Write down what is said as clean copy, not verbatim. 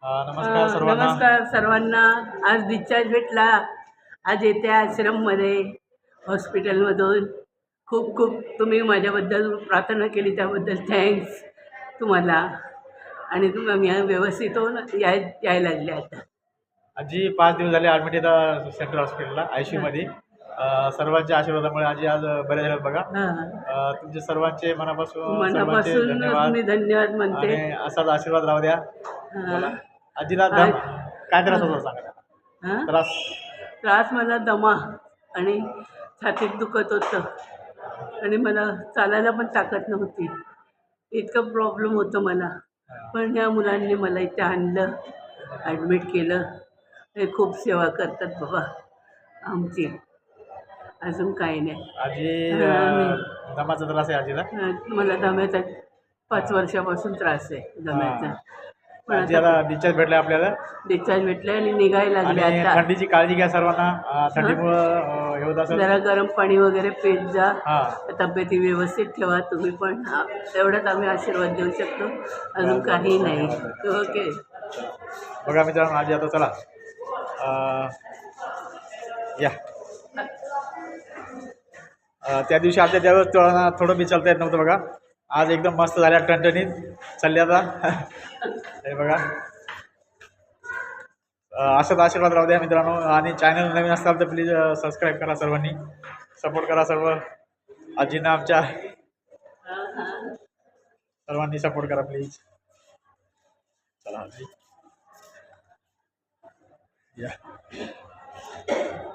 नमस्कार सर्वांना. नमस्कार सर्वांना. आज डिस्चार्ज भेटला. आज येते आश्रममध्ये हॉस्पिटलमधून. खूप खूप तुम्ही माझ्याबद्दल प्रार्थना केली त्याबद्दल थँक्स तुम्हाला. आणि मी व्यवस्थित होऊन यायला लागले आता. आजी 5 दिवस झाले ॲडमिट येतात सेंट्रल हॉस्पिटलला ICU मध्ये. सर्वांच्या आशीर्वादामुळे आजी आज बरे झालेत बघा. तुमचे सर्वांचे मनापासून सर्वांचे धन्यवाद. मी धन्यवाद म्हणते. आणि असाच आशीर्वाद राहू द्या. आजीला काय त्रास होता सांगा. त्रास मला दमा आणि छातीत दुखत होतं आणि मला चालायला पण ताकद नव्हती. इतकं प्रॉब्लेम होतं मला. पण ह्या मुलांनी मला इथे आणलं, ॲडमिट केलं. हे खूप सेवा करतात बाबा आमची. अजून काही नाही. आजी दमाचा त्रास आहे आजीला. मला दम्याचा 5 वर्षापासून त्रास आहे दम्याचा. पण आता डिस्चार्ज भेटला आपल्याला. डिस्चार्ज भेटले आणि निघायला लागले आता. थंडीची काळजी घ्या सर्वांना. थंडीमुळं एवढं असं जरा गरम पाणी वगैरे पीत जा. तब्येती व्यवस्थित ठेवा तुम्ही पण. एवढाच आम्ही आशीर्वाद देऊ शकतो, अजून काही नाही. ओके. बघा मित्रांनो, आजी आता चला या. त्या दिवशी आपल्या त्यावेळेस थोडं बी चालता येत नव्हतं बघा. आज एकदम मस्त झाल्या, टणटणीत चालले आता. हे बघा, असाच आशीर्वाद राहू द्या मित्रांनो. आणि चॅनल नवीन असाल तर प्लीज सबस्क्राईब करा. सर्वांनी सपोर्ट करा. आजींना आमच्या सर्वांनी सपोर्ट करा प्लीज. चला आजी या.